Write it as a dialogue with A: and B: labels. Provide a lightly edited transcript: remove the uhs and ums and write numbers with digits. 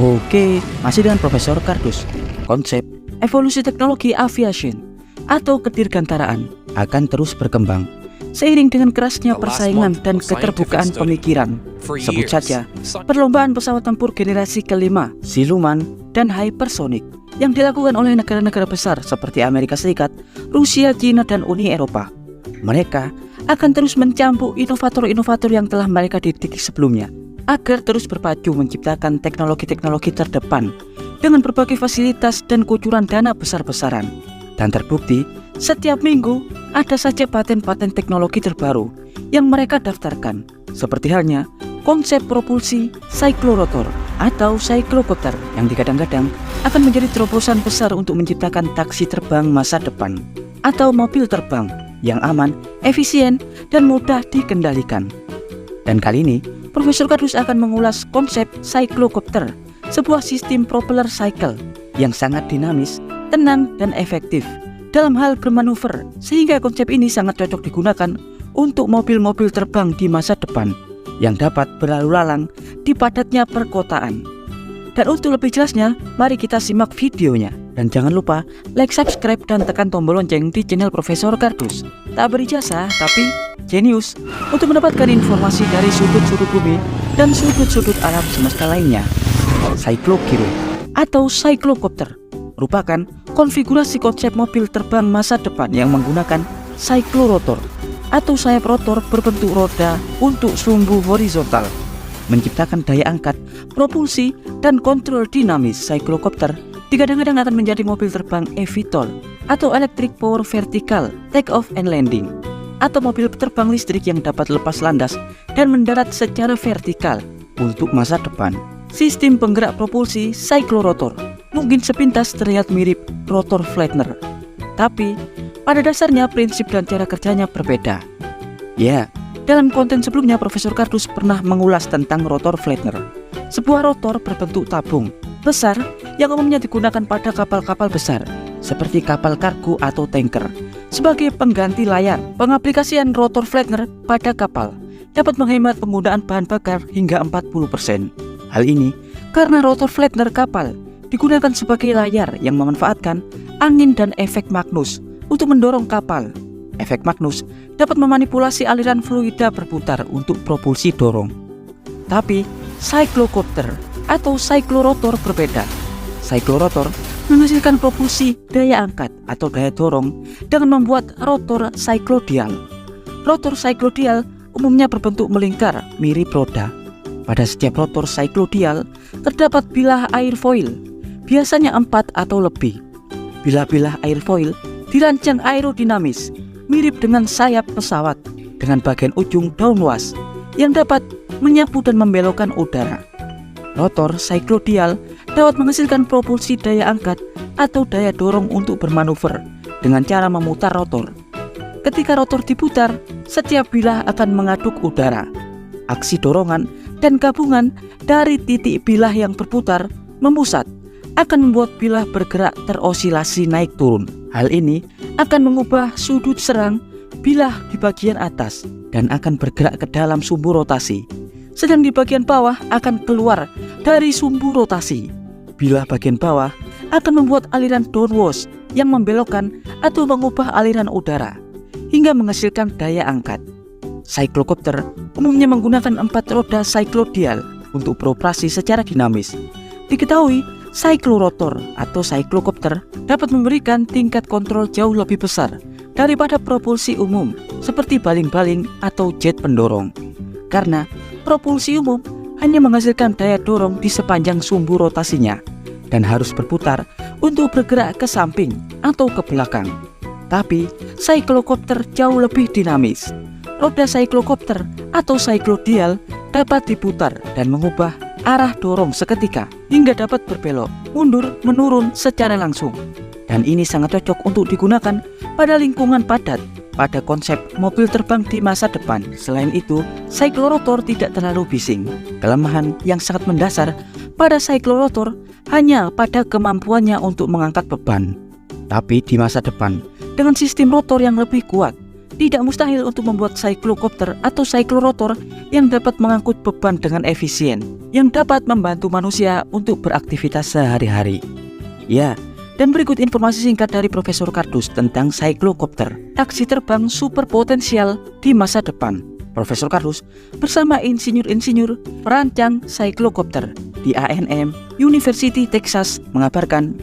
A: Oke, masih dengan Profesor Kardus. Konsep evolusi teknologi aviation atau kedirgantaraan akan terus berkembang seiring dengan kerasnya persaingan dan keterbukaan pemikiran. Sebut saja perlombaan pesawat tempur generasi kelima, siluman, dan hypersonic yang dilakukan oleh negara-negara besar seperti Amerika Serikat, Rusia, China, dan Uni Eropa. Mereka akan terus mencambuk inovator-inovator yang telah mereka didik sebelumnya agar terus berpacu menciptakan teknologi-teknologi terdepan dengan berbagai fasilitas dan kucuran dana besar-besaran. Dan terbukti, setiap minggu ada saja paten-paten teknologi terbaru yang mereka daftarkan. Seperti halnya konsep propulsi cyclorotor atau cyclocopter yang digadang-gadang akan menjadi terobosan besar untuk menciptakan taksi terbang masa depan atau mobil terbang yang aman, efisien, dan mudah dikendalikan. Dan kali ini, Profesor Kardus akan mengulas konsep cyclocopter, sebuah sistem propeller cycle yang sangat dinamis, tenang, dan efektif dalam hal bermanuver, sehingga konsep ini sangat cocok digunakan untuk mobil-mobil terbang di masa depan yang dapat berlalu lalang di padatnya perkotaan. Dan untuk lebih jelasnya, mari kita simak videonya. Dan jangan lupa like, subscribe, dan tekan tombol lonceng di channel Profesor Kardus. Tak berijazah, tapi jenius untuk mendapatkan informasi dari sudut-sudut bumi dan sudut-sudut alam semesta lainnya. Cyclogyro atau cyclocopter merupakan konfigurasi konsep mobil terbang masa depan yang menggunakan cyclorotor atau sayap rotor berbentuk roda untuk sumbu horizontal, menciptakan daya angkat, propulsi, dan kontrol dinamis. Cyclocopter digadang-gadang akan menjadi mobil terbang eVTOL atau Electric Power Vertical Take Off and Landing, atau mobil terbang listrik yang dapat lepas landas dan mendarat secara vertikal untuk masa depan. Sistem penggerak propulsi cyclorotor mungkin sepintas terlihat mirip rotor flattener, tapi pada dasarnya prinsip dan cara kerjanya berbeda. Ya, dalam konten sebelumnya Profesor Kardus pernah mengulas tentang rotor flattener, sebuah rotor berbentuk tabung besar yang umumnya digunakan pada kapal-kapal besar seperti kapal kargo atau tanker sebagai pengganti layar. Pengaplikasian rotor flattener pada kapal dapat menghemat penggunaan bahan bakar hingga 40%. Hal ini karena rotor flattener kapal digunakan sebagai layar yang memanfaatkan angin dan efek Magnus untuk mendorong kapal. Efek Magnus dapat memanipulasi aliran fluida berputar untuk propulsi dorong. Tapi cyclocopter atau cyclorotor berbeda. Cyclorotor menghasilkan propulsi daya angkat atau daya dorong dengan membuat rotor cyclodial. Rotor cyclodial umumnya berbentuk melingkar mirip roda. Pada setiap rotor cyclodial terdapat bilah airfoil, biasanya 4 atau lebih. Bilah-bilah airfoil dirancang aerodinamis, mirip dengan sayap pesawat dengan bagian ujung daun luas yang dapat menyapu dan membelokkan udara. Rotor cyclodial dapat menghasilkan propulsi daya angkat atau daya dorong untuk bermanuver dengan cara memutar rotor. Ketika rotor diputar, setiap bilah akan mengaduk udara. Aksi dorongan dan gabungan dari titik bilah yang berputar memusat akan membuat bilah bergerak terosilasi naik turun. Hal ini akan mengubah sudut serang bilah di bagian atas dan akan bergerak ke dalam sumbu rotasi, sedang di bagian bawah akan keluar dari sumbu rotasi. Bilah bagian bawah akan membuat aliran downwash yang membelokkan atau mengubah aliran udara hingga menghasilkan daya angkat. Cyclocopter umumnya menggunakan 4 roda cyclodial untuk beroperasi secara dinamis. Diketahui cyclorotor atau cyclocopter dapat memberikan tingkat kontrol jauh lebih besar daripada propulsi umum seperti baling-baling atau jet pendorong, karena propulsi umum hanya menghasilkan daya dorong di sepanjang sumbu rotasinya dan harus berputar untuk bergerak ke samping atau ke belakang. Tapi cyclocopter jauh lebih dinamis. Roda cyclocopter atau cyclodial dapat diputar dan mengubah arah dorong seketika hingga dapat berbelok, mundur, menurun secara langsung. Dan ini sangat cocok untuk digunakan pada lingkungan padat pada konsep mobil terbang di masa depan. Selain itu, cyclorotor tidak terlalu bising. Kelemahan yang sangat mendasar pada cyclorotor hanya pada kemampuannya untuk mengangkat beban. Tapi di masa depan, dengan sistem rotor yang lebih kuat tidak mustahil untuk membuat cyclocopter atau cyclorotor yang dapat mengangkut beban dengan efisien, yang dapat membantu manusia untuk beraktivitas sehari-hari. Ya, dan berikut informasi singkat dari Profesor Kardus tentang cyclocopter, taksi terbang super potensial di masa depan. Profesor Kardus bersama insinyur-insinyur perancang cyclocopter di A&M University Texas mengabarkan